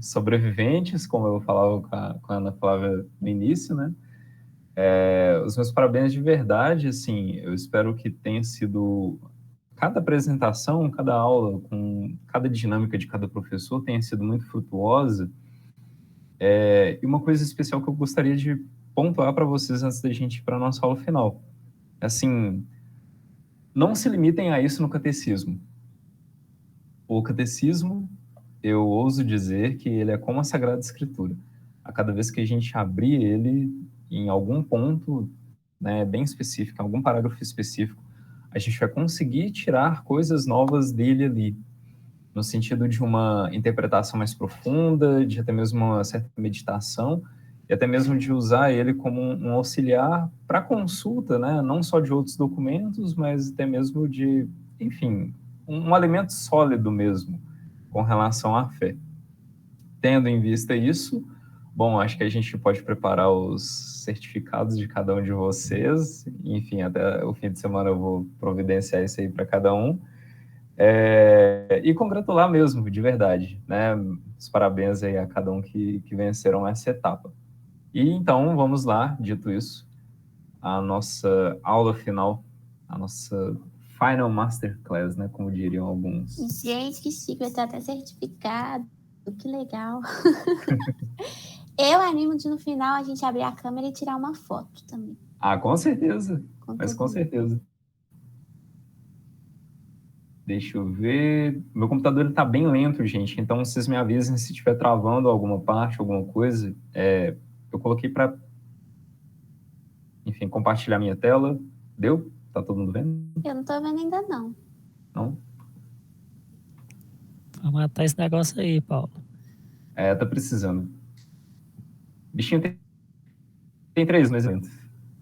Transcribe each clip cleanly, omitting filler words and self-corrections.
sobreviventes, como eu falava com a Ana Flávia no início, né? Os meus parabéns de verdade, assim, eu espero que tenha sido cada apresentação, cada aula, com cada dinâmica de cada professor tenha sido muito frutuosa. E uma coisa especial que eu gostaria de pontuar para vocês antes da gente ir para a nossa aula final. Assim, não se limitem a isso no catecismo. O catecismo, eu ouso dizer que ele é como a Sagrada Escritura. A cada vez que a gente abrir ele em algum ponto, né, bem específico, em algum parágrafo específico, a gente vai conseguir tirar coisas novas dele ali, no sentido de uma interpretação mais profunda, de até mesmo uma certa meditação, e até mesmo de usar ele como um auxiliar para consulta, né, não só de outros documentos, mas até mesmo de, enfim, um alimento sólido mesmo com relação à fé. Tendo em vista isso, bom, acho que a gente pode preparar os certificados de cada um de vocês. Enfim, até o fim de semana eu vou providenciar isso aí para cada um. E congratular mesmo, de verdade, né? Os parabéns aí a cada um que venceram essa etapa. E então, vamos lá, dito isso, a nossa aula final, a nossa Final Masterclass, né? Como diriam alguns. Gente, que chique, vai ter até certificado. Que legal. Eu animo de no final a gente abrir a câmera e tirar uma foto também. Ah, com certeza. Mas com certeza. Deixa eu ver. Meu computador está bem lento, gente. Então, vocês me avisem se estiver travando alguma parte, alguma coisa. Eu coloquei para, enfim, compartilhar minha tela. Deu? Tá todo mundo vendo? Eu não tô vendo ainda, não. Não? Vamos matar esse negócio aí, Paulo. Tá precisando. Bichinho tem 3 meses.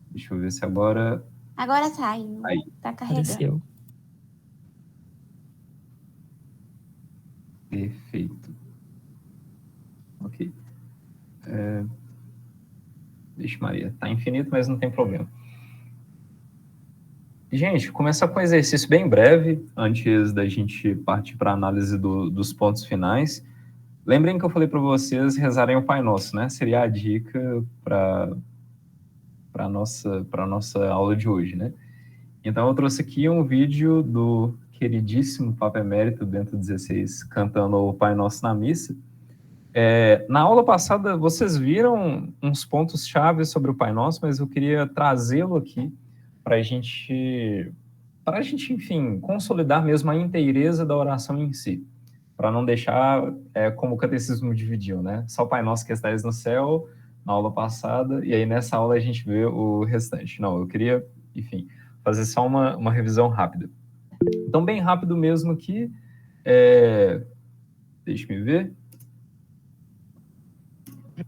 Deixa eu ver se agora... Agora tá aí. Tá carregando. Apareceu. Perfeito. Ok. Vixe Maria, tá infinito, mas não tem problema. Gente, começar com um exercício bem breve, antes da gente partir para a análise dos pontos finais. Lembrem que eu falei para vocês rezarem o Pai Nosso, né? Seria a dica para a nossa aula de hoje, né? Então, eu trouxe aqui um vídeo do queridíssimo Papa Emérito Bento XVI cantando o Pai Nosso na missa. Na aula passada, vocês viram uns pontos chaves sobre o Pai Nosso, mas eu queria trazê-lo aqui para a gente, enfim, consolidar mesmo a inteireza da oração em si, para não deixar como o catecismo dividiu, né? Só o Pai Nosso que estais no céu, na aula passada, e aí nessa aula a gente vê o restante. Não, eu queria, enfim, fazer só uma revisão rápida. Então, bem rápido mesmo aqui, deixa-me ver.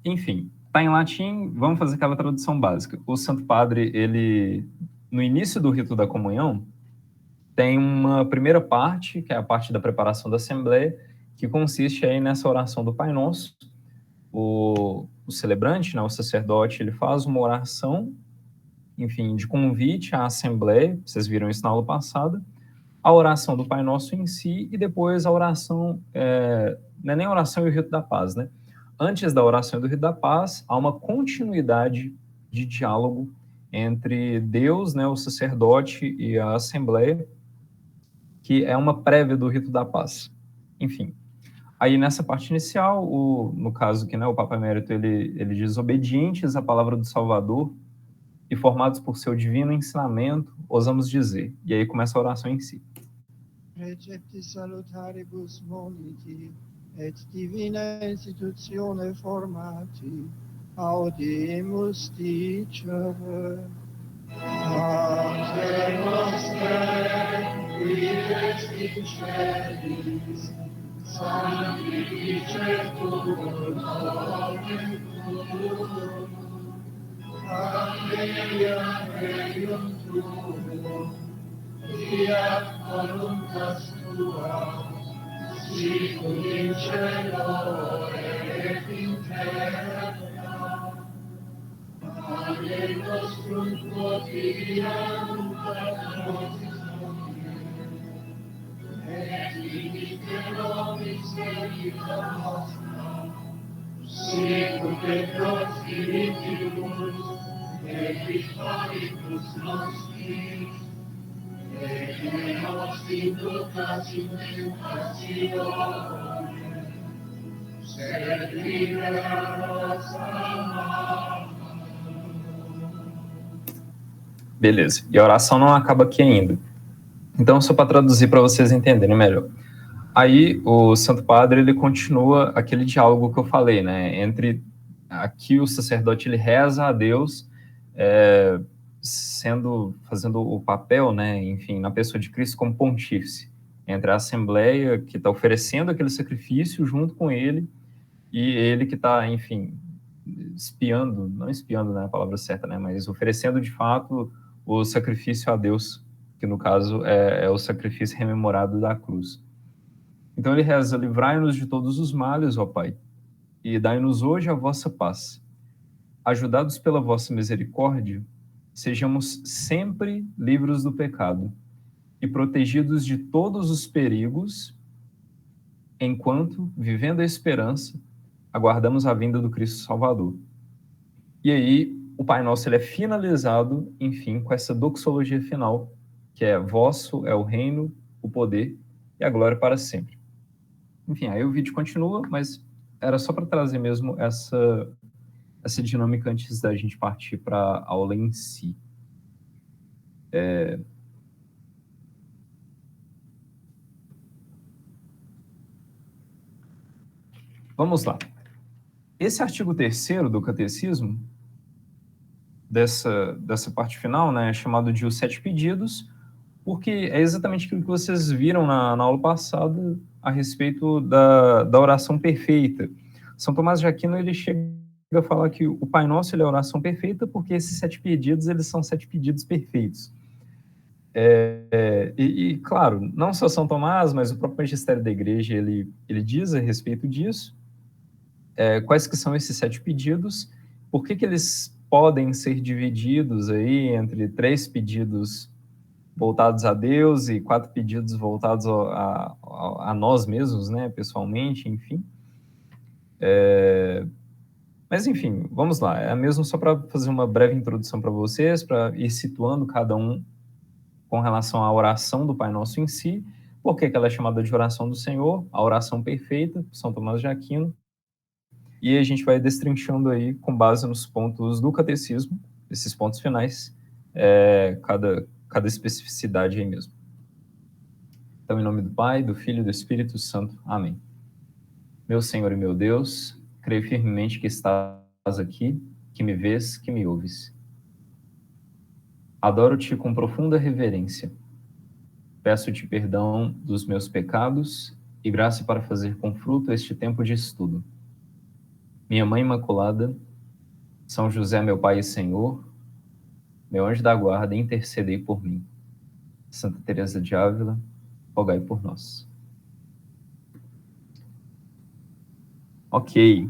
Enfim, está em latim, vamos fazer aquela tradução básica. O Santo Padre, ele, no início do rito da comunhão, tem uma primeira parte, que é a parte da preparação da Assembleia, que consiste aí nessa oração do Pai Nosso. O celebrante, né, o sacerdote, ele faz uma oração, enfim, de convite à Assembleia, vocês viram isso na aula passada, a oração do Pai Nosso em si, e depois a oração, não é nem a oração e o rito da paz, né? Antes da oração e do rito da paz, há uma continuidade de diálogo entre Deus, né, o sacerdote e a Assembleia, que é uma prévia do rito da paz. Enfim, aí nessa parte inicial, no caso que, né, o Papa Emérito, ele diz: obedientes à palavra do Salvador e formados por seu divino ensinamento, ousamos dizer. E aí começa a oração em si. Recepti salutaribus moniti, et divina institutione formati, audimus dicere. Pater noster, qui es in celis, sanctificetur nomen tuum, adveniat regnum tuum, fiat voluntas tua, sicut in cielo et in terra. Pane nostrum quotidianum da nobis hodie, et dimitte nobis debita nostra, sicut et Spiritibus, et Spiritus nostris, et nos inducas in tentationem, sed libera-nos a mal. Beleza. E a oração não acaba aqui ainda. Então, só para traduzir para vocês entenderem melhor. Aí, o Santo Padre, ele continua aquele diálogo que eu falei, né? Entre aqui o sacerdote, ele reza a Deus, fazendo o papel, né? Enfim, na pessoa de Cristo como pontífice. Entre a Assembleia, que está oferecendo aquele sacrifício junto com ele, e ele que está, enfim, espiando, não espiando, né, a palavra certa, né? Mas oferecendo, de fato, o sacrifício a Deus, que no caso é o sacrifício rememorado da cruz. Então ele reza: livrai-nos de todos os males, ó Pai, e dai-nos hoje a vossa paz. Ajudados pela vossa misericórdia, sejamos sempre livres do pecado e protegidos de todos os perigos, enquanto, vivendo a esperança, aguardamos a vinda do Cristo Salvador. E aí, o Pai Nosso, ele é finalizado, enfim, com essa doxologia final, que é: vosso é o reino, o poder e a glória para sempre. Enfim, aí o vídeo continua, mas era só para trazer mesmo essa dinâmica antes da gente partir para a aula em si. Vamos lá. Esse artigo 3º do Catecismo, dessa parte final, né, é chamado de Os Sete Pedidos, porque é exatamente aquilo que vocês viram na aula passada a respeito da oração perfeita. São Tomás de Aquino, ele chega a falar que o Pai Nosso, ele é a oração perfeita, porque esses 7 pedidos, eles são 7 pedidos perfeitos. E, claro, não só São Tomás, mas o próprio Magistério da Igreja, ele diz a respeito disso, quais que são esses 7 pedidos, por que eles podem ser divididos aí entre 3 pedidos voltados a Deus e 4 pedidos voltados a nós mesmos, né, pessoalmente, enfim. Mas, enfim, vamos lá. É mesmo só para fazer uma breve introdução para vocês, para ir situando cada um com relação à oração do Pai Nosso em si, porque ela é chamada de oração do Senhor, a oração perfeita, São Tomás de Aquino, e a gente vai destrinchando aí com base nos pontos do catecismo, esses pontos finais, cada especificidade aí mesmo. Então, em nome do Pai, do Filho e do Espírito Santo. Amém. Meu Senhor e meu Deus, creio firmemente que estás aqui, que me vês, que me ouves. Adoro-te com profunda reverência. Peço-te perdão dos meus pecados e graça para fazer com fruto este tempo de estudo. Minha Mãe Imaculada, São José, meu Pai e Senhor, meu anjo da guarda, intercedei por mim. Santa Teresa de Ávila, rogai por nós. Ok.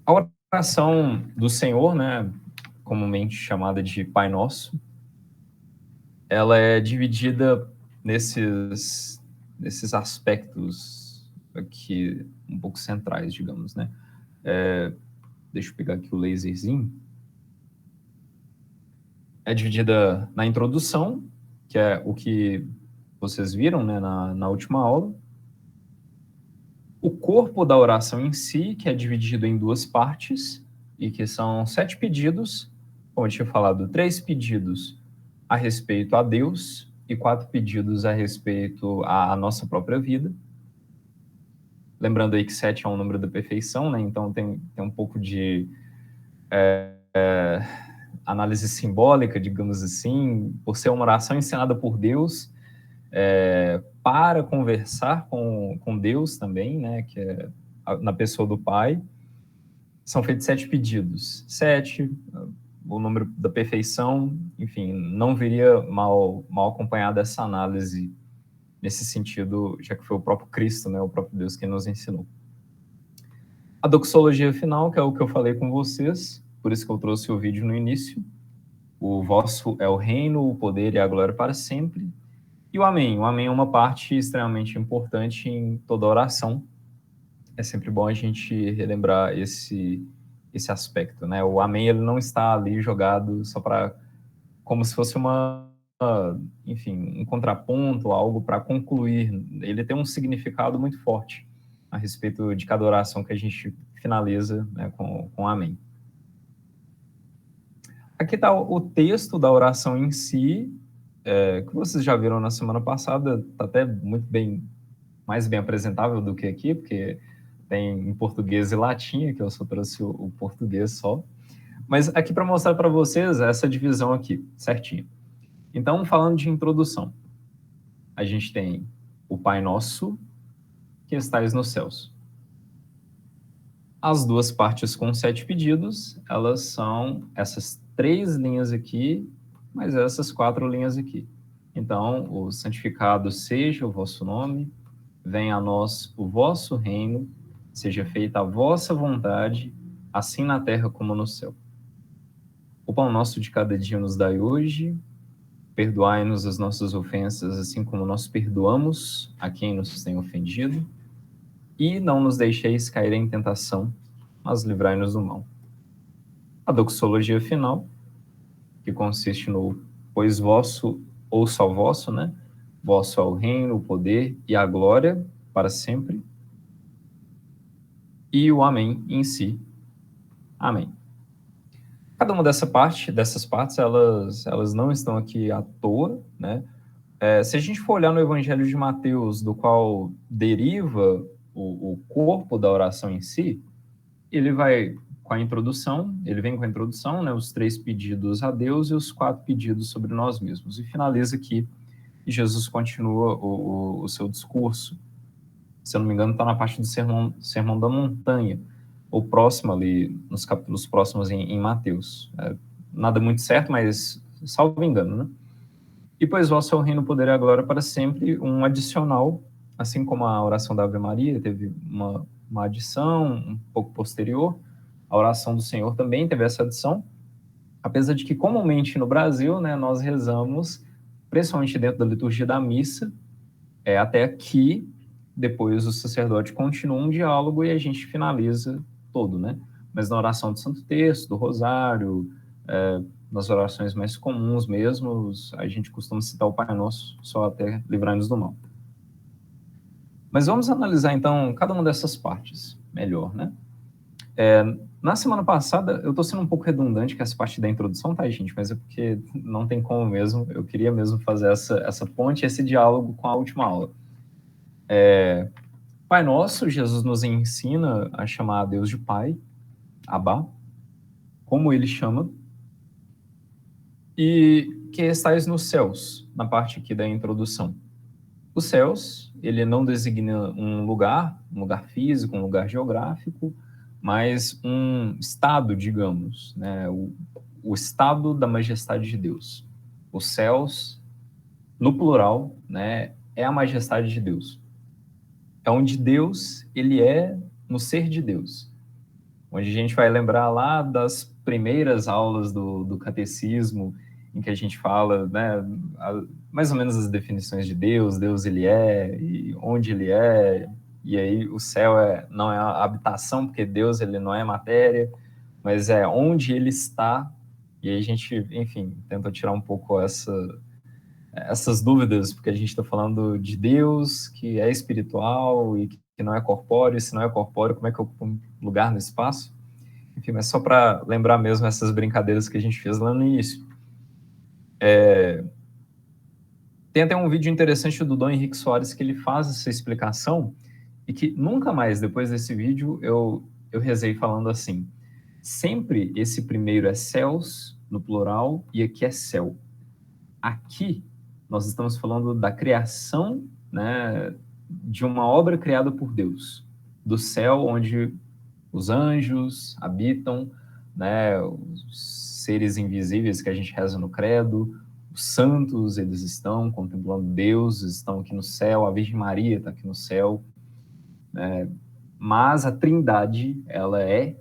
A oração do Senhor, né, comumente chamada de Pai Nosso, ela é dividida nesses aspectos aqui um pouco centrais, digamos, né? Deixa eu pegar aqui o laserzinho. É dividida na introdução, que é o que vocês viram, né, na última aula. O corpo da oração em si, que é dividido em 2 partes, e que são 7 pedidos, como eu tinha falado, 3 pedidos a respeito a Deus e 4 pedidos a respeito à nossa própria vida. Lembrando aí que 7 é um número da perfeição, né? Então tem um pouco de análise simbólica, digamos assim, por ser uma oração ensinada por Deus, para conversar com Deus também, né? Que é na pessoa do Pai. São feitos 7 pedidos. 7, o número da perfeição, enfim, não viria mal acompanhada essa análise nesse sentido, já que foi o próprio Cristo, né, o próprio Deus quem nos ensinou. A doxologia final, que é o que eu falei com vocês, por isso que eu trouxe o vídeo no início. O vosso é o reino, o poder e a glória para sempre. E o amém. O amém é uma parte extremamente importante em toda oração. É sempre bom a gente relembrar esse aspecto, né? O amém, ele não está ali jogado só para, como se fosse enfim, um contraponto, algo para concluir. Ele tem um significado muito forte a respeito de cada oração que a gente finaliza, né, com amém. Aqui está o texto da oração em si, que vocês já viram na semana passada, está até muito mais bem apresentável do que aqui, porque tem em português e latim, que eu só trouxe o português só. Mas aqui para mostrar para vocês essa divisão aqui, certinho. Então, falando de introdução, a gente tem o Pai Nosso, que estais nos céus. As duas partes com 7 pedidos, elas são essas 3 linhas aqui, mais essas 4 linhas aqui. Então, o santificado seja o vosso nome, venha a nós o vosso reino, seja feita a vossa vontade, assim na terra como no céu. O pão nosso de cada dia nos dai hoje, perdoai-nos as nossas ofensas, assim como nós perdoamos a quem nos tem ofendido, e não nos deixeis cair em tentação, mas livrai-nos do mal. A doxologia final, que consiste no pois vosso, ou só vosso, né? Vosso é o reino, o poder e a glória para sempre. E o amém em si. Amém. Cada uma dessas partes, elas não estão aqui à toa, né? Se a gente for olhar no Evangelho de Mateus, do qual deriva o corpo da oração em si, ele vem com a introdução, né? Os 3 pedidos a Deus e os 4 pedidos sobre nós mesmos. E finaliza aqui, e Jesus continua o seu discurso. Se eu não me engano, está na parte do Sermão da Montanha, ou próximo ali, nos capítulos próximos em Mateus. Nada muito certo, mas salvo engano, né? E pois vosso é o reino, o poder e a glória para sempre, um adicional, assim como a oração da Ave Maria teve uma adição um pouco posterior, a oração do Senhor também teve essa adição, apesar de que comumente no Brasil, né, nós rezamos, principalmente dentro da liturgia da missa, até aqui, depois o sacerdote continua um diálogo e a gente finaliza todo, né? Mas na oração do Santo Terço, do Rosário, nas orações mais comuns mesmo, a gente costuma citar o Pai Nosso, só até livrar-nos do mal. Mas vamos analisar, então, cada uma dessas partes melhor, né? Na semana passada, eu estou sendo um pouco redundante com essa parte da introdução, tá, gente? Mas é porque não tem como mesmo, eu queria mesmo fazer essa ponte, esse diálogo com a última aula. Pai Nosso, Jesus nos ensina a chamar a Deus de Pai, Abá, como ele chama, e que estais nos céus, na parte aqui da introdução. Os céus, ele não designa um lugar físico, um lugar geográfico, mas um estado, digamos, né? O estado da majestade de Deus. Os céus, no plural, né, é a majestade de Deus. É onde Deus, ele é no ser de Deus. Onde a gente vai lembrar lá das primeiras aulas do catecismo, em que a gente fala, né, mais ou menos as definições de Deus, Deus ele é, e onde ele é, e aí o céu não é a habitação, porque Deus ele não é matéria, mas é onde ele está, e aí a gente, enfim, tenta tirar um pouco essas dúvidas, porque a gente está falando de Deus, que é espiritual e que não é corpóreo, e se não é corpóreo, como é que ocupa um lugar no espaço? Enfim, mas só para lembrar mesmo essas brincadeiras que a gente fez lá no início. Tem até um vídeo interessante do Dom Henrique Soares que ele faz essa explicação e que nunca mais, depois desse vídeo, eu rezei falando assim, sempre esse primeiro é céus, no plural, e aqui é céu. Aqui, nós estamos falando da criação, né, de uma obra criada por Deus, do céu onde os anjos habitam, né, os seres invisíveis que a gente reza no credo, os santos, eles estão contemplando Deus, estão aqui no céu, a Virgem Maria está aqui no céu, né, mas a Trindade, ela é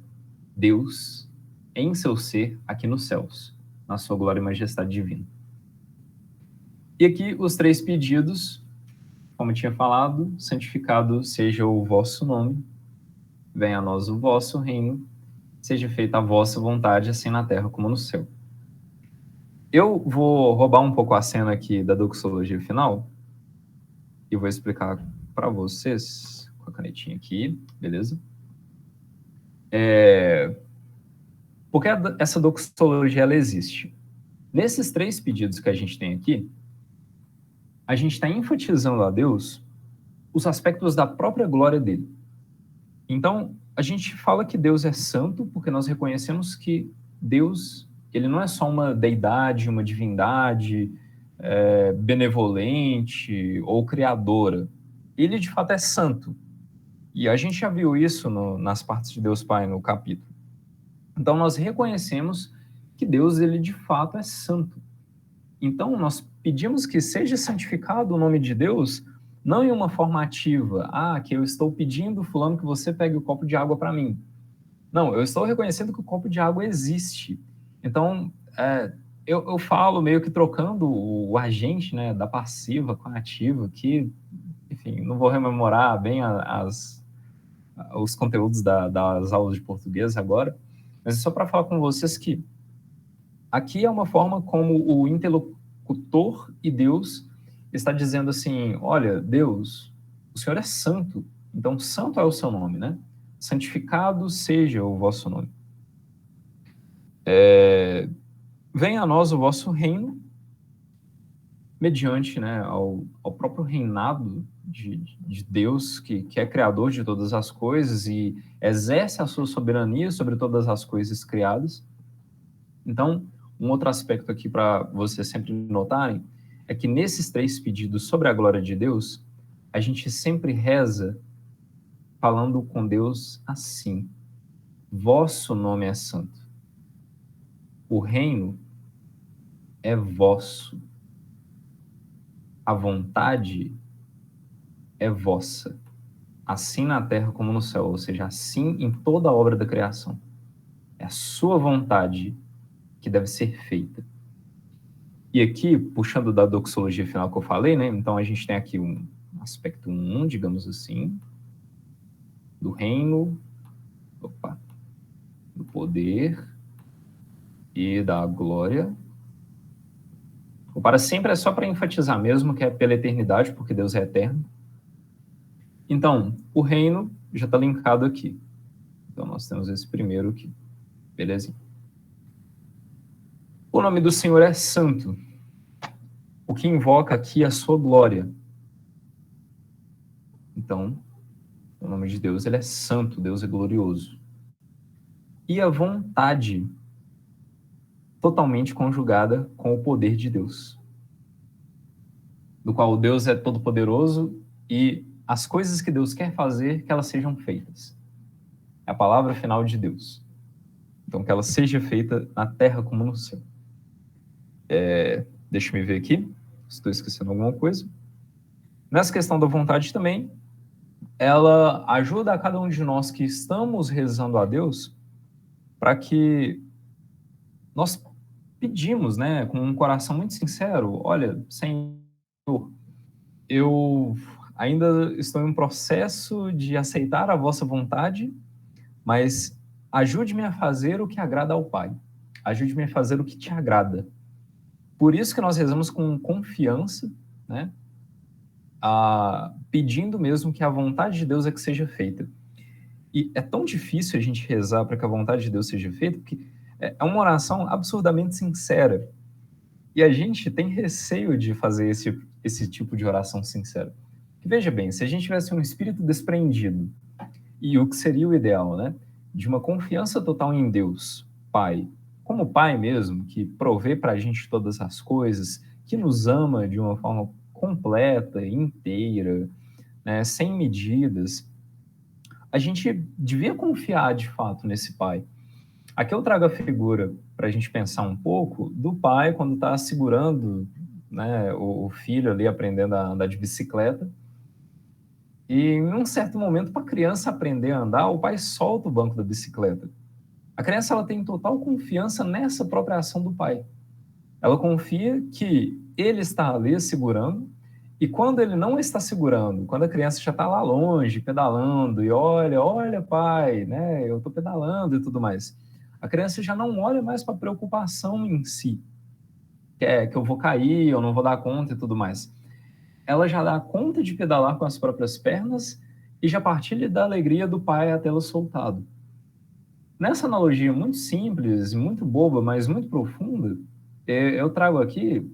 Deus em seu ser aqui nos céus, na sua glória e majestade divina. E aqui os 3 pedidos, como eu tinha falado, santificado seja o vosso nome, venha a nós o vosso reino, seja feita a vossa vontade, assim na terra como no céu. Eu vou roubar um pouco a cena aqui da doxologia final e vou explicar para vocês com a canetinha aqui, beleza? Porque essa doxologia ela existe. Nesses 3 pedidos que a gente tem aqui, a gente está enfatizando a Deus os aspectos da própria glória dele. Então, a gente fala que Deus é santo porque nós reconhecemos que Deus, ele não é só uma deidade, uma divindade benevolente ou criadora. Ele, de fato, é santo. E a gente já viu isso nas partes de Deus Pai, no capítulo. Então, nós reconhecemos que Deus, ele, de fato, é santo. Então, nós pedimos que seja santificado o nome de Deus, não em uma forma ativa. Que eu estou pedindo, fulano, que você pegue o copo de água para mim. Não, eu estou reconhecendo que o copo de água existe. Então, eu falo meio que trocando o agente, né, da passiva com a ativa, que, enfim, não vou rememorar bem os conteúdos das aulas de português agora, mas é só para falar com vocês que aqui é uma forma como o interlocutor e Deus está dizendo assim, olha, Deus, o Senhor é santo, então santo é o seu nome, né? Santificado seja o vosso nome. Venha a nós o vosso reino, mediante, né, ao próprio reinado de Deus, que é criador de todas as coisas e exerce a sua soberania sobre todas as coisas criadas. Então, um outro aspecto aqui para vocês sempre notarem é que nesses 3 pedidos sobre a glória de Deus, a gente sempre reza falando com Deus assim: vosso nome é santo. O reino é vosso. A vontade é vossa. Assim na terra como no céu, ou seja, assim em toda a obra da criação. É a sua vontade que deve ser feita. E aqui, puxando da doxologia final que eu falei, né? Então a gente tem aqui um aspecto 1, digamos assim, do reino, do poder e da glória. O para sempre é só para enfatizar mesmo que é pela eternidade, porque Deus é eterno. Então, o reino já está linkado aqui. Então nós temos esse primeiro aqui. Beleza? O nome do Senhor é santo, o que invoca aqui a sua glória. Então, o nome de Deus, ele é santo, Deus é glorioso. E a vontade totalmente conjugada com o poder de Deus, do qual Deus é todo-poderoso e as coisas que Deus quer fazer, que elas sejam feitas. É a palavra final de Deus. Então, que ela seja feita na terra como no céu. Deixa eu me ver aqui, estou esquecendo alguma coisa. Nessa questão da vontade também, ela ajuda a cada um de nós que estamos rezando a Deus para que nós pedimos, né, com um coração muito sincero, olha, Senhor, eu ainda estou em um processo de aceitar a vossa vontade, mas ajude-me a fazer o que agrada ao Pai. Ajude-me a fazer o que te agrada. Por isso que nós rezamos com confiança, né, pedindo mesmo que a vontade de Deus é que seja feita. E é tão difícil a gente rezar para que a vontade de Deus seja feita, porque é uma oração absurdamente sincera. E a gente tem receio de fazer esse tipo de oração sincera. Porque, veja bem, se a gente tivesse um espírito desprendido, e o que seria o ideal, né? De uma confiança total em Deus, Pai, como Pai mesmo, que provê para a gente todas as coisas, que nos ama de uma forma completa, inteira, né, sem medidas, a gente devia confiar de fato nesse Pai. Aqui eu trago a figura para a gente pensar um pouco do pai quando está segurando, né, o filho ali aprendendo a andar de bicicleta. E em um certo momento, para a criança aprender a andar, o pai solta o banco da bicicleta. A criança ela tem total confiança nessa própria ação do pai. Ela confia que ele está ali segurando E quando ele não está segurando, quando a criança já está lá longe, pedalando, e olha, pai, né, eu estou pedalando e tudo mais, a criança já não olha mais para a preocupação em si, que eu vou cair, eu não vou dar conta e tudo mais. Ela já dá conta de pedalar com as próprias pernas e já partilha da alegria do pai a tê-lo soltado. Nessa analogia muito simples, muito boba, mas muito profunda, eu trago aqui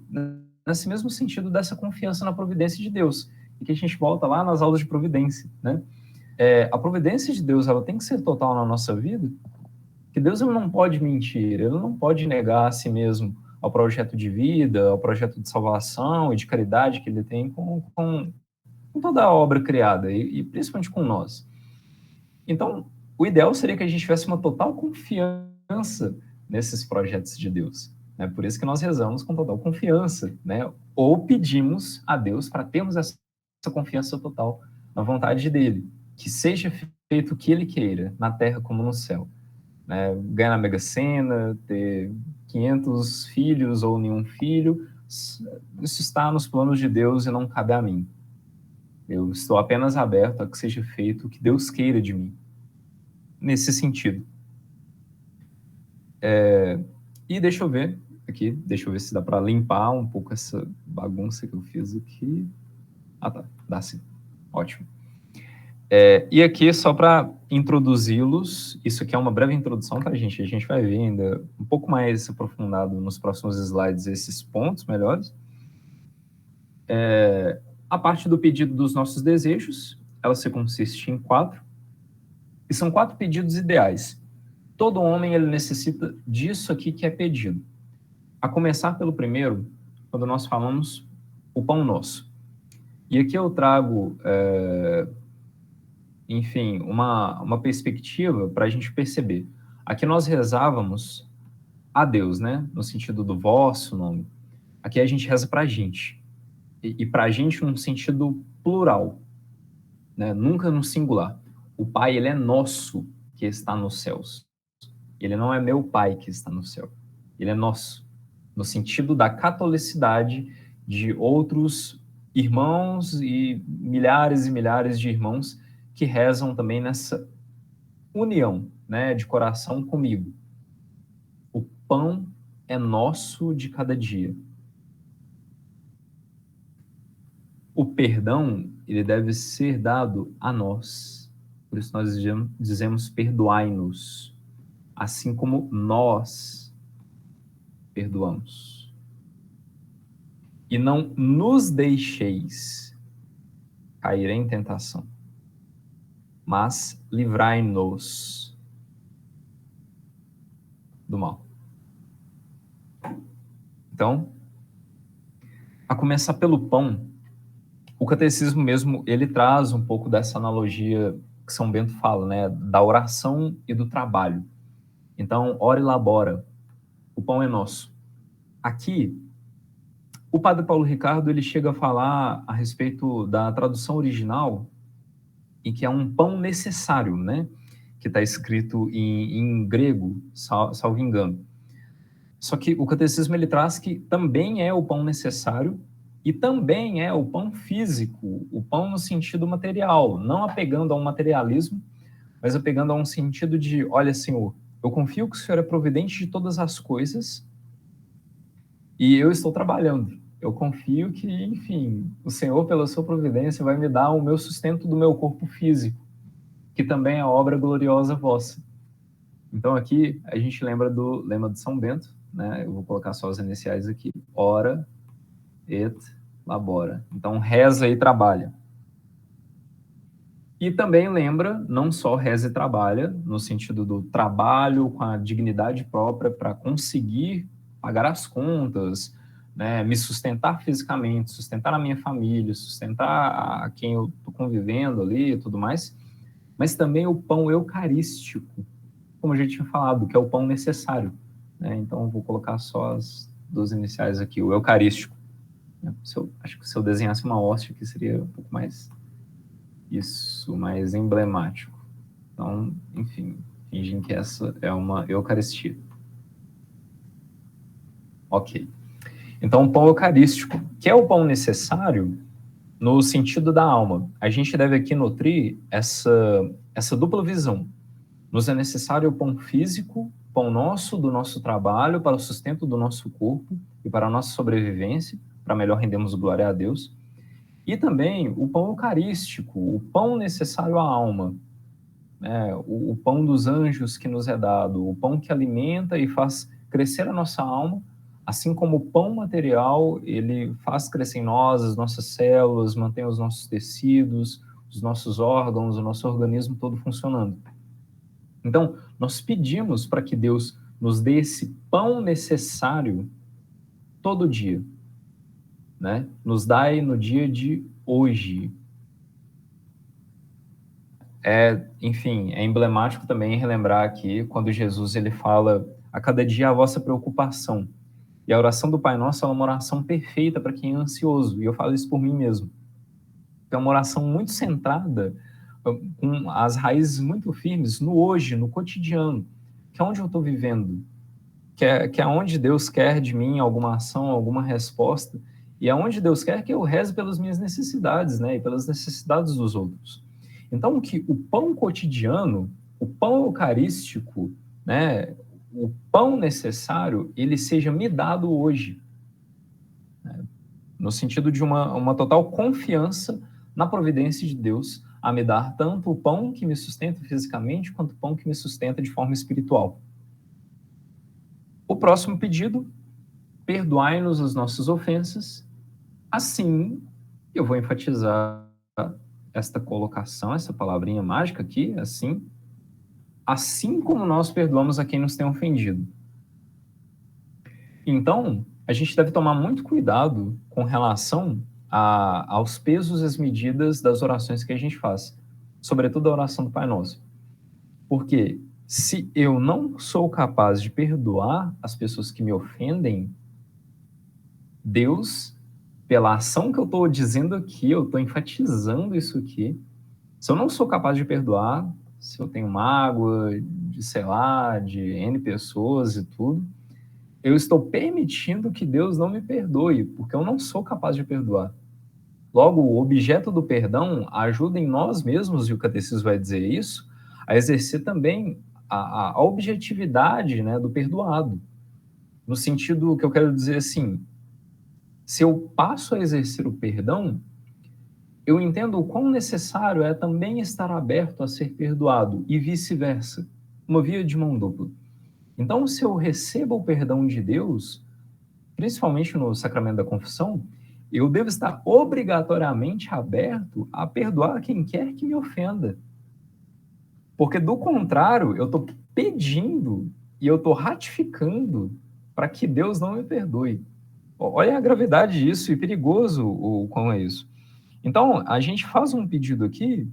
nesse mesmo sentido dessa confiança na providência de Deus, e que a gente volta lá nas aulas de providência, né? A providência de Deus, ela tem que ser total na nossa vida, que Deus ele não pode mentir, ele não pode negar a si mesmo ao projeto de vida, ao projeto de salvação e de caridade que ele tem com toda a obra criada, e principalmente com nós. Então, o ideal seria que a gente tivesse uma total confiança nesses projetos de Deus. Né? Por isso que nós rezamos com total confiança, né? Ou pedimos a Deus para termos essa confiança total na vontade dele, que seja feito o que ele queira, na terra como no céu. Né? Ganhar na Mega Sena, ter 500 filhos ou nenhum filho, isso está nos planos de Deus e não cabe a mim. Eu estou apenas aberto a que seja feito o que Deus queira de mim. Nesse sentido. E deixa eu ver se dá para limpar um pouco essa bagunça que eu fiz aqui. Ah, tá, dá sim. Ótimo. E aqui, só para introduzi-los, isso aqui é uma breve introdução, tá, gente? A gente vai ver ainda um pouco mais aprofundado nos próximos slides esses pontos melhores. A parte do pedido dos nossos desejos, ela se consiste em 4. E são 4 pedidos ideais. Todo homem ele necessita disso aqui que é pedido. A começar pelo primeiro, quando nós falamos o pão nosso. E aqui eu trago, enfim, uma perspectiva para a gente perceber. Aqui nós rezávamos a Deus, né? No sentido do vosso nome. Aqui a gente reza para a gente. E para a gente num sentido plural, né? Nunca no singular. O Pai, ele é nosso, que está nos céus. Ele não é meu Pai que está no céu. Ele é nosso, no sentido da catolicidade de outros irmãos e milhares de irmãos que rezam também nessa união, né, de coração comigo. O pão é nosso de cada dia. O perdão, ele deve ser dado a nós. Por isso nós dizemos perdoai-nos, assim como nós perdoamos. E não nos deixeis cair em tentação, mas livrai-nos do mal. Então, a começar pelo pão, o catecismo mesmo, ele traz um pouco dessa analogia que São Bento fala, né, da oração e do trabalho. Então, ora e labora, o pão é nosso. Aqui, o padre Paulo Ricardo, ele chega a falar a respeito da tradução original, e que é um pão necessário, né, que está escrito em grego, salvo engano. Só que o catecismo, ele traz que também é o pão necessário, e também é o pão físico, o pão no sentido material, não apegando a um materialismo, mas apegando a um sentido de, olha, Senhor, eu confio que o Senhor é providente de todas as coisas e eu estou trabalhando. Eu confio que, enfim, o Senhor, pela sua providência, vai me dar o meu sustento do meu corpo físico, que também é obra gloriosa vossa. Então aqui a gente lembra do lema de São Bento, né? Eu vou colocar só as iniciais aqui. Ora et labora. Então, reza e trabalha. E também lembra, não só reza e trabalha, no sentido do trabalho com a dignidade própria para conseguir pagar as contas, né, me sustentar fisicamente, sustentar a minha família, sustentar a quem eu estou convivendo ali e tudo mais, mas também o pão eucarístico, como a gente tinha falado, que é o pão necessário. Né? Então, eu vou colocar só as 2 iniciais aqui, o eucarístico. Acho que se eu desenhasse uma hóstia aqui seria um pouco mais mais emblemático. Então, enfim, fingem que essa é uma eucaristia. Ok. Então, o pão eucarístico, que é o pão necessário, no sentido da alma. A gente deve aqui nutrir essa dupla visão. Nos é necessário o pão físico, pão nosso, do nosso trabalho, para o sustento do nosso corpo e para a nossa sobrevivência, para melhor rendermos glória a Deus. E também o pão eucarístico, o pão necessário à alma, né? O pão dos anjos que nos é dado, o pão que alimenta e faz crescer a nossa alma, assim como o pão material, ele faz crescer em nós as nossas células, mantém os nossos tecidos, os nossos órgãos, o nosso organismo todo funcionando. Então, nós pedimos para que Deus nos dê esse pão necessário todo dia, né? Nos dai no dia de hoje. Enfim, é emblemático também relembrar aqui quando Jesus ele fala a cada dia a vossa preocupação. E a oração do Pai Nosso é uma oração perfeita para quem é ansioso. E eu falo isso por mim mesmo. É uma oração muito centrada, com as raízes muito firmes no hoje, no cotidiano, que é onde eu estou vivendo, que é onde Deus quer de mim alguma ação, alguma resposta, e é onde Deus quer que eu reze pelas minhas necessidades, né, e pelas necessidades dos outros. Então, que o pão cotidiano, o pão eucarístico, né, o pão necessário, ele seja me dado hoje, né, no sentido de uma total confiança na providência de Deus a me dar tanto o pão que me sustenta fisicamente, quanto o pão que me sustenta de forma espiritual. O próximo pedido, perdoai-nos as nossas ofensas. Assim, eu vou enfatizar esta colocação, essa palavrinha mágica aqui, assim como nós perdoamos a quem nos tem ofendido. Então, a gente deve tomar muito cuidado com relação aos pesos e as medidas das orações que a gente faz, sobretudo a oração do Pai Nosso. Porque se eu não sou capaz de perdoar as pessoas que me ofendem, Deus, pela ação que eu estou dizendo aqui, eu estou enfatizando isso aqui, se eu não sou capaz de perdoar, se eu tenho mágoa de, sei lá, de N pessoas e tudo, eu estou permitindo que Deus não me perdoe, porque eu não sou capaz de perdoar. Logo, o objeto do perdão ajuda em nós mesmos, e o catecismo vai dizer isso, a exercer também a objetividade, né, do perdoado. No sentido que eu quero dizer assim, se eu passo a exercer o perdão, eu entendo o quão necessário é também estar aberto a ser perdoado, e vice-versa, uma via de mão dupla. Então, se eu recebo o perdão de Deus, principalmente no sacramento da confissão, eu devo estar obrigatoriamente aberto a perdoar quem quer que me ofenda. Porque, do contrário, eu estou pedindo e eu estou ratificando para que Deus não me perdoe. Olha a gravidade disso e perigoso o quão é isso. Então, a gente faz um pedido aqui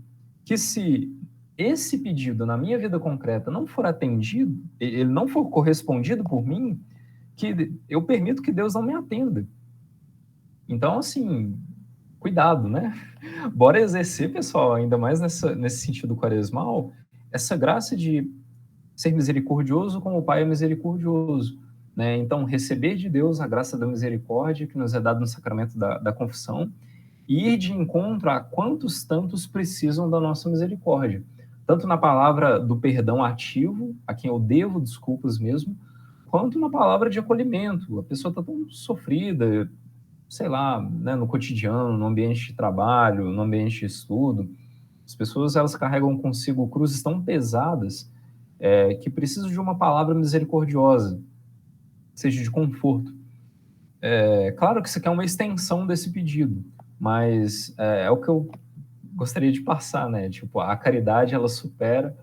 que, se esse pedido na minha vida concreta não for atendido, ele não for correspondido por mim, que eu permito que Deus não me atenda. Então, assim, cuidado, né? Bora exercer, pessoal, ainda mais nesse sentido quaresmal, essa graça de ser misericordioso como o Pai é misericordioso, né? Então, receber de Deus a graça da misericórdia que nos é dada no sacramento da confissão e ir de encontro a quantos tantos precisam da nossa misericórdia. Tanto na palavra do perdão ativo, a quem eu devo desculpas mesmo, quanto na palavra de acolhimento. A pessoa está tão sofrida, sei lá, né, no cotidiano, no ambiente de trabalho, no ambiente de estudo. As pessoas, elas carregam consigo cruzes tão pesadas que precisam de uma palavra misericordiosa, seja de conforto. Claro que isso aqui é uma extensão desse pedido, mas é o que eu gostaria de passar, né? Tipo, a caridade, ela supera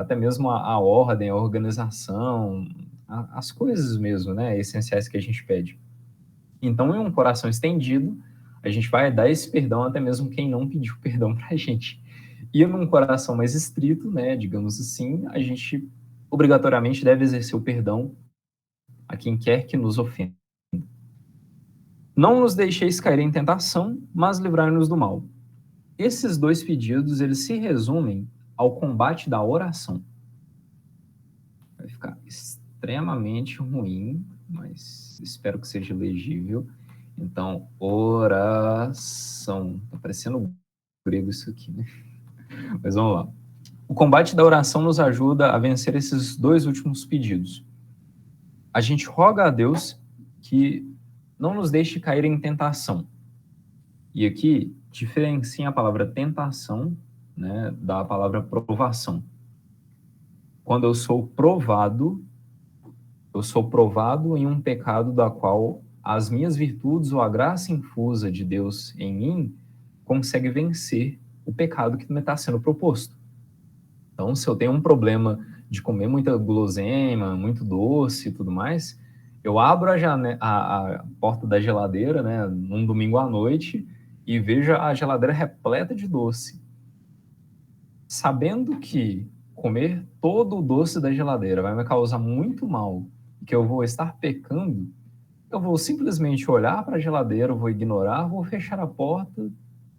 até mesmo a ordem, a organização, as coisas mesmo, né? Essenciais que a gente pede. Então, em um coração estendido, a gente vai dar esse perdão até mesmo quem não pediu perdão para a gente. E num coração mais estrito, né, digamos assim, a gente obrigatoriamente deve exercer o perdão a quem quer que nos ofenda. Não nos deixeis cair em tentação, mas livrai-nos do mal. Esses dois pedidos, eles se resumem ao combate da oração. Vai ficar extremamente ruim, mas espero que seja legível. Então, oração. Tá parecendo grego isso aqui, né? Mas vamos lá. O combate da oração nos ajuda a vencer esses dois últimos pedidos. A gente roga a Deus que não nos deixe cair em tentação. E aqui diferencia a palavra tentação, né, da palavra provação. Quando eu sou provado em um pecado da qual as minhas virtudes ou a graça infusa de Deus em mim consegue vencer o pecado que me está sendo proposto. Então, se eu tenho um problema de comer muita guloseima, muito doce e tudo mais, eu abro a porta da geladeira, né, num domingo à noite e vejo a geladeira repleta de doce. Sabendo que comer todo o doce da geladeira vai me causar muito mal, que eu vou estar pecando, eu vou simplesmente olhar para a geladeira, vou ignorar, vou fechar a porta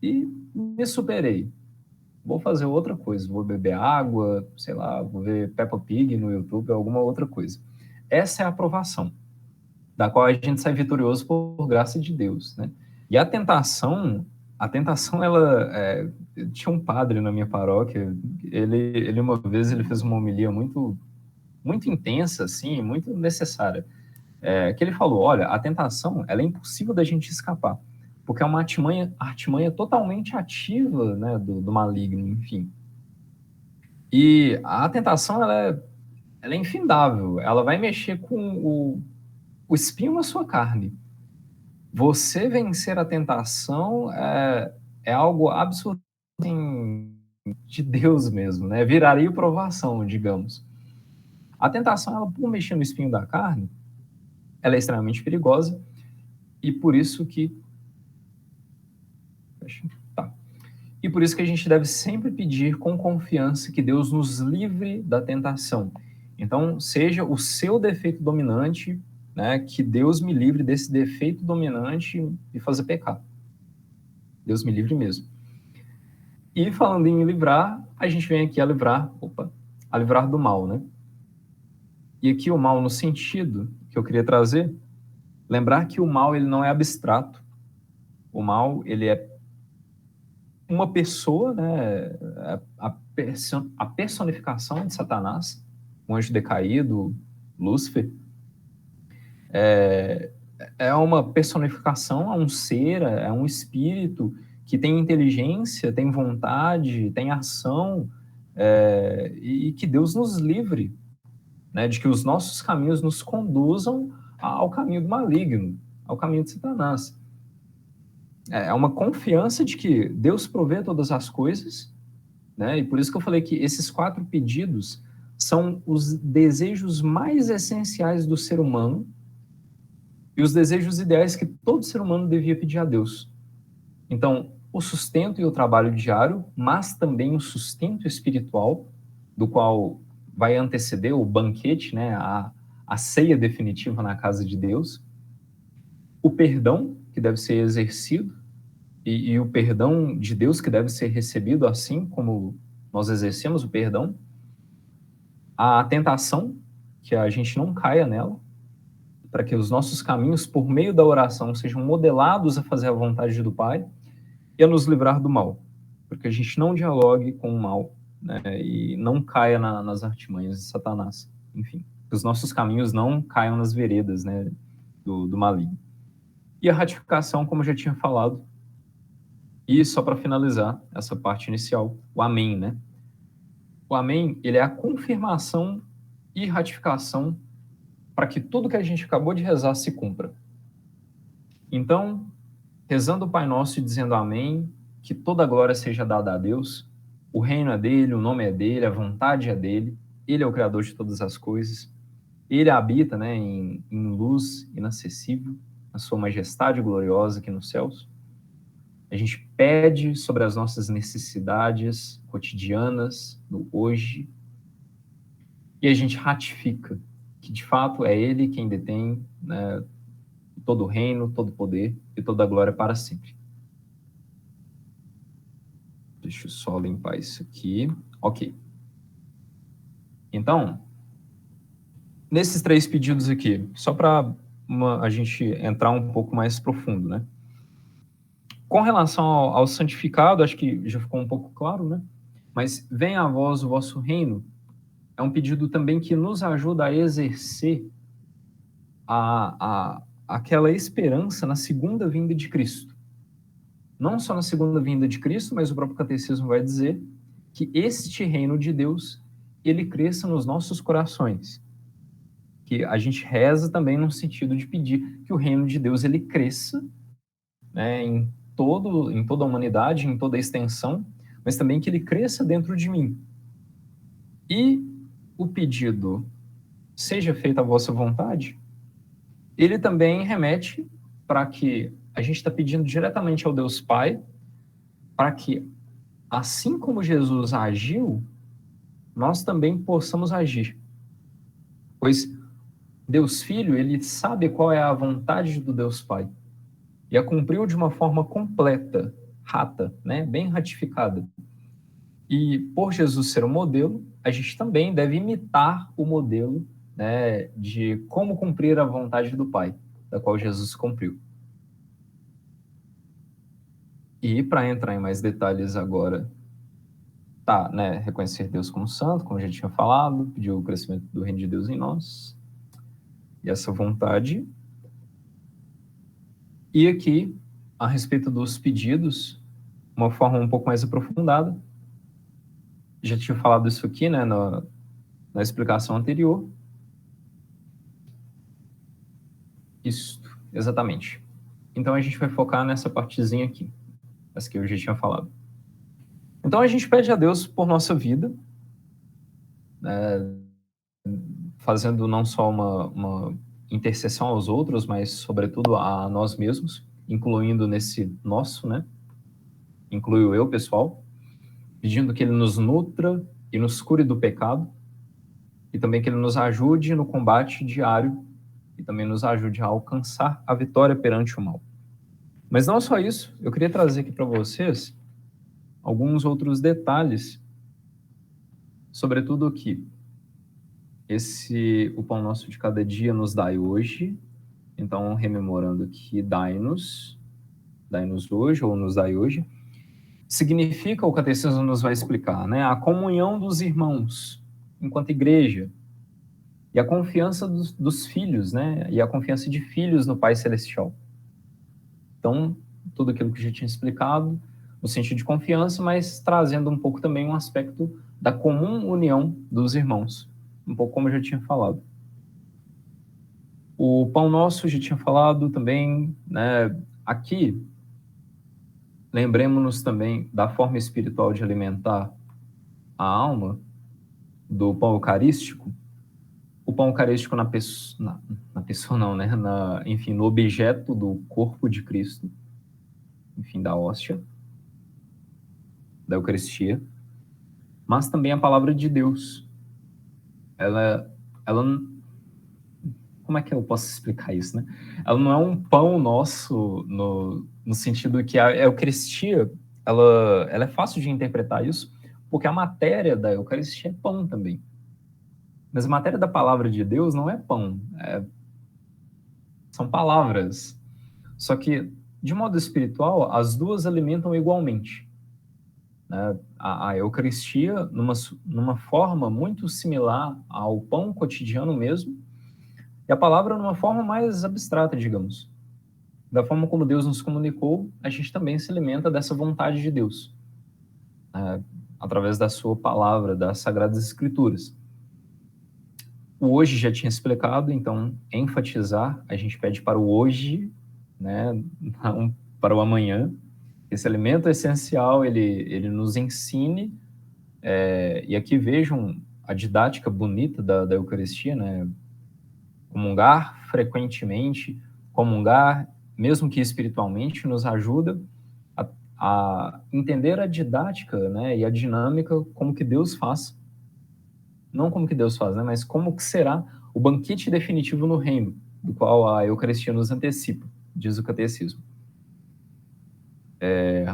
e me superei. Vou fazer outra coisa, vou beber água, sei lá, vou ver Peppa Pig no YouTube, alguma outra coisa. Essa é a aprovação, da qual a gente sai vitorioso por graça de Deus, né? E a tentação, ela... tinha um padre na minha paróquia, ele uma vez ele fez uma homilia muito, muito intensa, assim, muito necessária, que ele falou, olha, a tentação, ela é impossível da gente escapar, porque é uma artimanha totalmente ativa, né, do maligno, enfim. E a tentação, ela é infindável, ela vai mexer com o espinho na sua carne. Você vencer a tentação é algo absurdo de Deus mesmo, né? Viraria provação, digamos. A tentação, ela, por mexer no espinho da carne, ela é extremamente perigosa e por isso que E por isso que a gente deve sempre pedir com confiança que Deus nos livre da tentação. Então, seja o seu defeito dominante, né, que Deus me livre desse defeito dominante e fazer pecar. Deus me livre mesmo. E falando em livrar, a gente vem aqui a livrar do mal, né? E aqui o mal no sentido que eu queria trazer, lembrar que o mal ele não é abstrato. O mal, ele é uma pessoa, né, a personificação de Satanás, o anjo decaído, Lúcifer, é uma personificação, é um ser, é um espírito que tem inteligência, tem vontade, tem ação, e que Deus nos livre, né, de que os nossos caminhos nos conduzam ao caminho do maligno, ao caminho de Satanás. É uma confiança de que Deus provê todas as coisas, né? E por isso que eu falei que esses 4 pedidos são os desejos mais essenciais do ser humano e os desejos ideais que todo ser humano devia pedir a Deus. Então, o sustento e o trabalho diário, mas também o sustento espiritual, do qual vai anteceder o banquete, né? A ceia definitiva na casa de Deus. O perdão, que deve ser exercido, e o perdão de Deus que deve ser recebido assim como nós exercemos o perdão. A tentação, que a gente não caia nela, para que os nossos caminhos, por meio da oração, sejam modelados a fazer a vontade do Pai e a nos livrar do mal, para que a gente não dialogue com o mal, né, e não caia nas artimanhas de Satanás. Enfim, que os nossos caminhos não caiam nas veredas, né, do maligno. E a ratificação, como eu já tinha falado. E só para finalizar essa parte inicial, o amém, né? O amém, ele é a confirmação e ratificação para que tudo que a gente acabou de rezar se cumpra. Então, rezando o Pai Nosso e dizendo amém, que toda a glória seja dada a Deus, o reino é dele, o nome é dele, a vontade é dele, ele é o Criador de todas as coisas, ele habita, né, em luz inacessível, na sua majestade gloriosa aqui nos céus. A gente pede sobre as nossas necessidades cotidianas, do hoje, e a gente ratifica que, de fato, é Ele quem detém, né, todo o reino, todo o poder e toda a glória para sempre. Deixa eu só limpar isso aqui. Ok. Então, nesses 3 pedidos aqui, só para a gente entrar um pouco mais profundo, né? Com relação ao santificado, acho que já ficou um pouco claro, né? Mas venha a vós o vosso reino, é um pedido também que nos ajuda a exercer aquela esperança na segunda vinda de Cristo. Não só na segunda vinda de Cristo, mas o próprio catecismo vai dizer que este reino de Deus, ele cresça nos nossos corações. Que a gente reza também no sentido de pedir que o reino de Deus ele cresça, né, em toda a humanidade, em toda a extensão, mas também que ele cresça dentro de mim. E o pedido, seja feita a vossa vontade, ele também remete para que a gente está pedindo diretamente ao Deus Pai, para que, assim como Jesus agiu, nós também possamos agir. Pois Deus Filho, ele sabe qual é a vontade do Deus Pai. E a cumpriu de uma forma completa, rata, né? Bem ratificada. E por Jesus ser o modelo, a gente também deve imitar o modelo, né, de como cumprir a vontade do Pai, da qual Jesus cumpriu. E para entrar em mais detalhes agora, tá, né, reconhecer Deus como santo, como eu já tinha falado, pedir o crescimento do reino de Deus em nós, e essa vontade. E aqui, a respeito dos pedidos, uma forma um pouco mais aprofundada, já tinha falado isso aqui, né, na explicação anterior. Isso, exatamente. Então a gente vai focar nessa partezinha aqui, essa que eu já tinha falado. Então a gente pede a Deus por nossa vida, né, fazendo não só uma intercessão aos outros, mas sobretudo a nós mesmos, incluindo nesse nosso, né? Incluo eu, pessoal, pedindo que Ele nos nutra e nos cure do pecado, e também que Ele nos ajude no combate diário e também nos ajude a alcançar a vitória perante o mal. Mas não só isso, eu queria trazer aqui para vocês alguns outros detalhes, sobretudo que o pão nosso de cada dia nos dai hoje. Então, rememorando aqui, dai-nos hoje, ou nos dai hoje, significa, o catecismo nos vai explicar, né, a comunhão dos irmãos, enquanto igreja, e a confiança dos filhos, né, e a confiança de filhos no Pai Celestial. Então, tudo aquilo que eu já tinha explicado, no sentido de confiança, mas trazendo um pouco também um aspecto da comum união dos irmãos, um pouco como eu já tinha falado. O pão nosso, já tinha falado também, né, aqui, lembremos-nos também da forma espiritual de alimentar a alma, do pão eucarístico. O pão eucarístico na pessoa não, né, enfim, no objeto do corpo de Cristo, enfim, da hóstia, da Eucaristia, mas também a palavra de Deus. Ela como é que eu posso explicar isso, né? Ela não é um pão nosso no sentido que a Eucaristia, ela é fácil de interpretar isso, porque a matéria da Eucaristia é pão também. Mas a matéria da palavra de Deus não é pão, são palavras. Só que, de modo espiritual, as duas alimentam igualmente. Né? A Eucaristia, numa forma muito similar ao pão cotidiano mesmo, e a palavra numa forma mais abstrata, digamos. Da forma como Deus nos comunicou, a gente também se alimenta dessa vontade de Deus, através da sua palavra, das Sagradas Escrituras. O hoje já tinha explicado, então, enfatizar, a gente pede para o hoje, né, não para o amanhã. Esse alimento essencial, ele nos ensine, e aqui vejam a didática bonita da Eucaristia, né? Comungar frequentemente, comungar, mesmo que espiritualmente, nos ajuda a entender a didática, né, e a dinâmica como que Deus faz. Não como que Deus faz, né, mas como que será o banquete definitivo no reino, do qual a Eucaristia nos antecipa, diz o catecismo.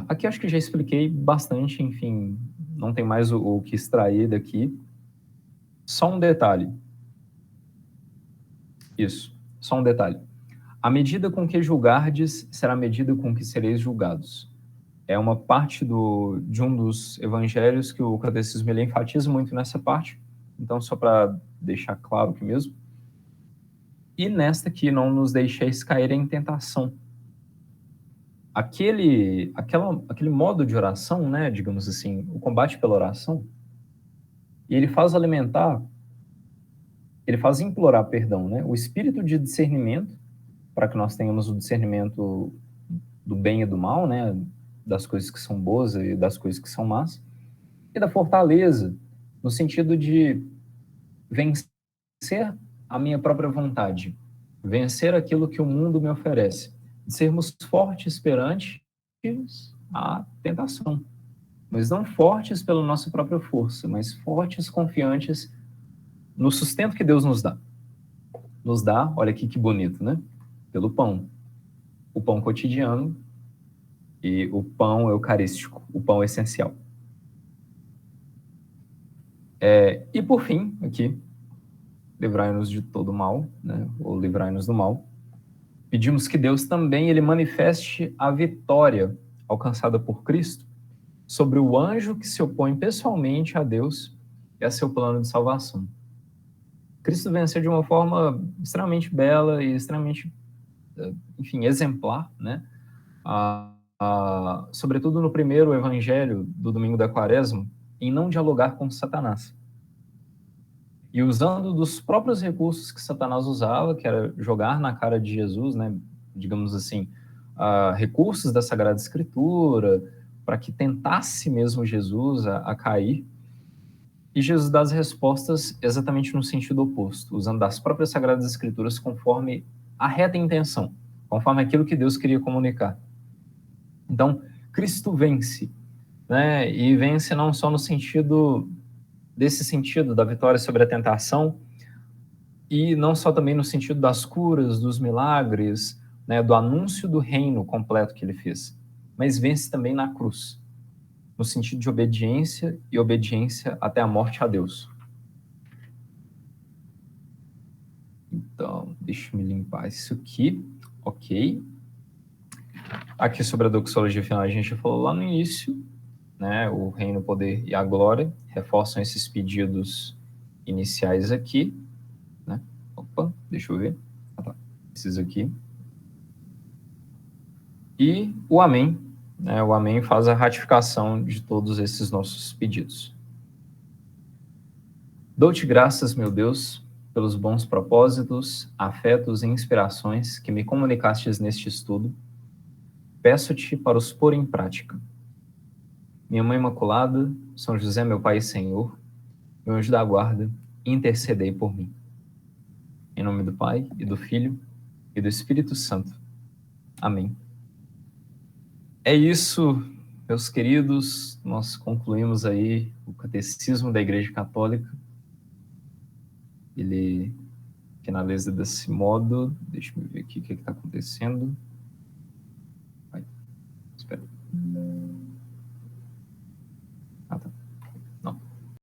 Aqui acho que já expliquei bastante, enfim, não tem mais o que extrair daqui. Só um detalhe. Isso, só um detalhe. A medida com que julgardes será a medida com que sereis julgados. É uma parte de um dos evangelhos que o catecismo ele enfatiza muito nessa parte. Então, só para deixar claro aqui mesmo. E nesta que não nos deixeis cair em tentação. Aquele modo de oração, né, digamos assim, o combate pela oração, ele faz implorar, perdão, né, o espírito de discernimento, para que nós tenhamos o discernimento do bem e do mal, né, das coisas que são boas e das coisas que são más, e da fortaleza, no sentido de vencer a minha própria vontade, vencer aquilo que o mundo me oferece, de sermos fortes perante a tentação, mas não fortes pela nossa própria força, mas fortes, confiantes no sustento que Deus nos dá. Nos dá, olha aqui que bonito, né? Pelo pão. O pão cotidiano e o pão eucarístico, o pão essencial. E por fim, aqui, livrai-nos de todo mal, né? Ou livrai-nos do mal. Pedimos que Deus também ele manifeste a vitória alcançada por Cristo sobre o anjo que se opõe pessoalmente a Deus e a seu plano de salvação. Cristo venceu de uma forma extremamente bela e extremamente, enfim, exemplar, né? Sobretudo no primeiro evangelho do domingo da Quaresma, em não dialogar com Satanás. E usando dos próprios recursos que Satanás usava, que era jogar na cara de Jesus, né, digamos assim, recursos da Sagrada Escritura, para que tentasse mesmo Jesus a cair. E Jesus dá as respostas exatamente no sentido oposto, usando das próprias Sagradas Escrituras conforme a reta intenção, conforme aquilo que Deus queria comunicar. Então, Cristo vence, né, e vence não só no sentido da vitória sobre a tentação, e não só também no sentido das curas, dos milagres, né, do anúncio do reino completo que ele fez, mas vence também na cruz, no sentido de obediência e obediência até a morte a Deus. Então, deixa eu me limpar isso aqui. Ok. Aqui sobre a doxologia final a gente falou lá no início, né, o reino, o poder e a glória, reforçam esses pedidos iniciais aqui, né? Opa, deixa eu ver. Tá. Esses aqui. E o amém, né? O amém faz a ratificação de todos esses nossos pedidos. Dou-te graças, meu Deus, pelos bons propósitos, afetos e inspirações que me comunicastes neste estudo. Peço-te para os pôr em prática. Minha Mãe Imaculada, São José, meu Pai e Senhor, meu anjo da guarda, intercedei por mim. Em nome do Pai, e do Filho, e do Espírito Santo. Amém. É isso, meus queridos, nós concluímos aí o Catecismo da Igreja Católica. Ele finaliza desse modo. Deixa eu ver aqui o que está acontecendo. Vai, espera.